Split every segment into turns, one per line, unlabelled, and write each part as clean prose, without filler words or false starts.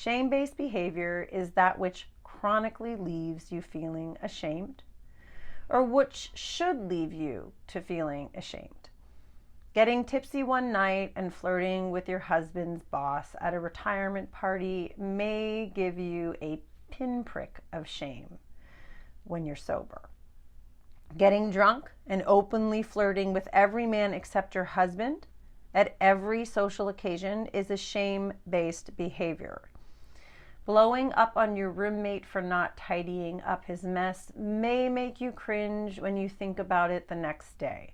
Shame-based behavior is that which chronically leaves you feeling ashamed, or which should leave you to feeling ashamed. Getting tipsy one night and flirting with your husband's boss at a retirement party may give you a pinprick of shame when you're sober. Getting drunk and openly flirting with every man except your husband at every social occasion is a shame-based behavior. Blowing up on your roommate for not tidying up his mess may make you cringe when you think about it the next day.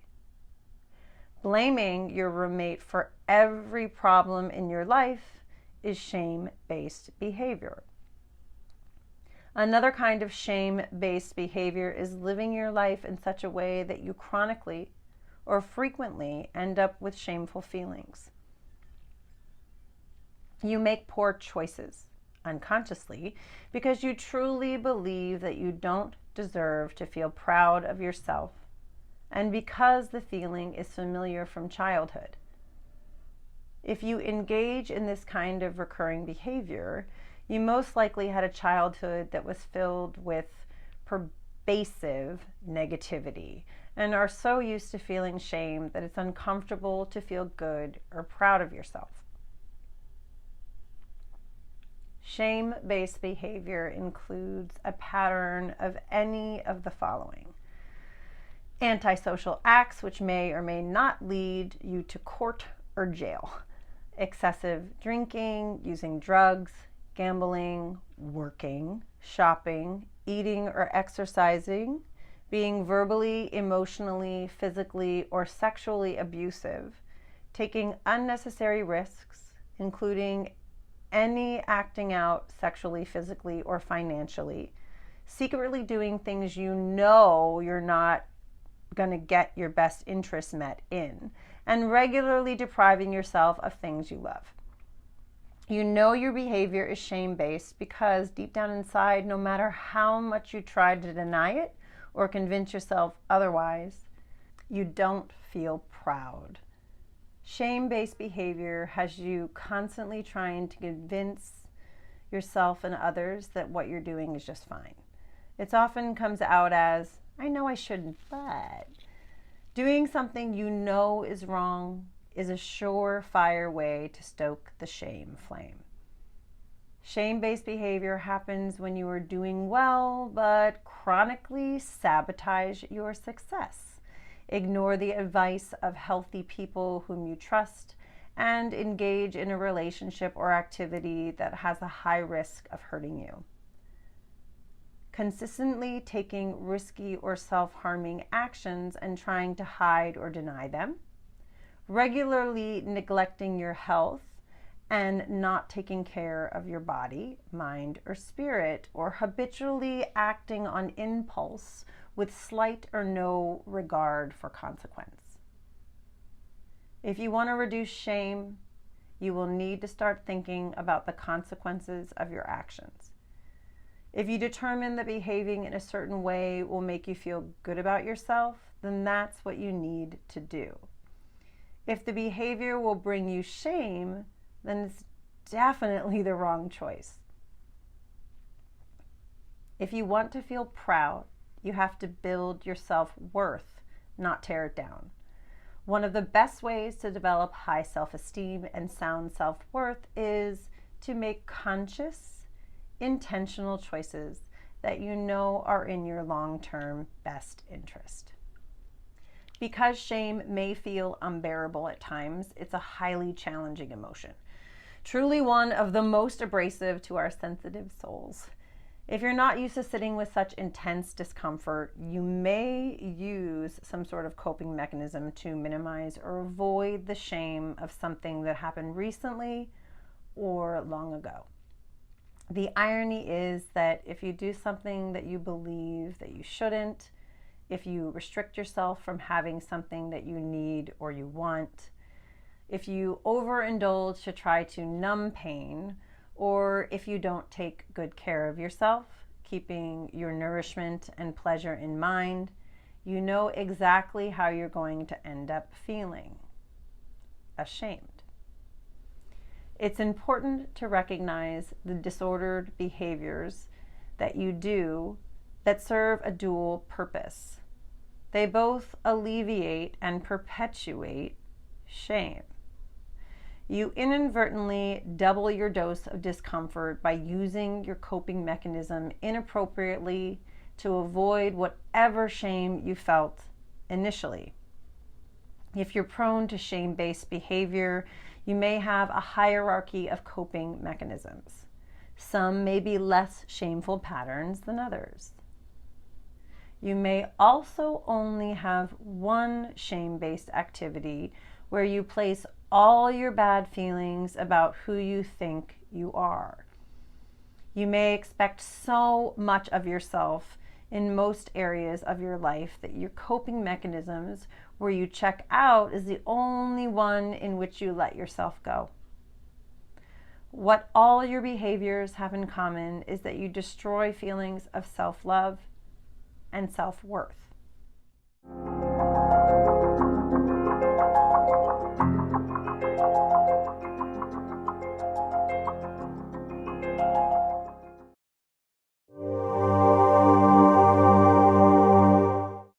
Blaming your roommate for every problem in your life is shame-based behavior. Another kind of shame-based behavior is living your life in such a way that you chronically or frequently end up with shameful feelings. You make poor choices unconsciously because you truly believe that you don't deserve to feel proud of yourself, and because the feeling is familiar from childhood. If you engage in this kind of recurring behavior, you most likely had a childhood that was filled with pervasive negativity and are so used to feeling shame that it's uncomfortable to feel good or proud of yourself. Shame-based behavior includes a pattern of any of the following: antisocial acts, which may or may not lead you to court or jail; excessive drinking, using drugs, gambling, working, shopping, eating or exercising; being verbally, emotionally, physically, or sexually abusive; taking unnecessary risks, including any acting out sexually, physically, or financially; secretly doing things you know you're not going to get your best interests met in; and regularly depriving yourself of things you love. You know your behavior is shame-based because deep down inside, no matter how much you try to deny it or convince yourself otherwise, you don't feel proud. Shame-based behavior has you constantly trying to convince yourself and others that what you're doing is just fine. It often comes out as, I know I shouldn't, but doing something you know is wrong is a surefire way to stoke the shame flame. Shame-based behavior happens when you are doing well, but chronically sabotage your success. Ignore the advice of healthy people whom you trust, and engage in a relationship or activity that has a high risk of hurting you. Consistently taking risky or self-harming actions and trying to hide or deny them. Regularly neglecting your health and not taking care of your body, mind, or spirit, or habitually acting on impulse with slight or no regard for consequence. If you want to reduce shame, you will need to start thinking about the consequences of your actions. If you determine that behaving in a certain way will make you feel good about yourself, then that's what you need to do. If the behavior will bring you shame, then it's definitely the wrong choice. If you want to feel proud, you have to build your self-worth, not tear it down. One of the best ways to develop high self-esteem and sound self-worth is to make conscious, intentional choices that you know are in your long-term best interest. Because shame may feel unbearable at times, it's a highly challenging emotion, truly one of the most abrasive to our sensitive souls. If you're not used to sitting with such intense discomfort, you may use some sort of coping mechanism to minimize or avoid the shame of something that happened recently or long ago. The irony is that if you do something that you believe that you shouldn't, if you restrict yourself from having something that you need or you want, if you overindulge to try to numb pain, or if you don't take good care of yourself, keeping your nourishment and pleasure in mind, you know exactly how you're going to end up feeling: ashamed. It's important to recognize the disordered behaviors that you do that serve a dual purpose. They both alleviate and perpetuate shame. You inadvertently double your dose of discomfort by using your coping mechanism inappropriately to avoid whatever shame you felt initially. If you're prone to shame-based behavior, you may have a hierarchy of coping mechanisms. Some may be less shameful patterns than others. You may also only have one shame-based activity where you place all your bad feelings about who you think you are. You may expect so much of yourself in most areas of your life that your coping mechanisms where you check out is the only one in which you let yourself go. What all your behaviors have in common is that you destroy feelings of self-love and self-worth.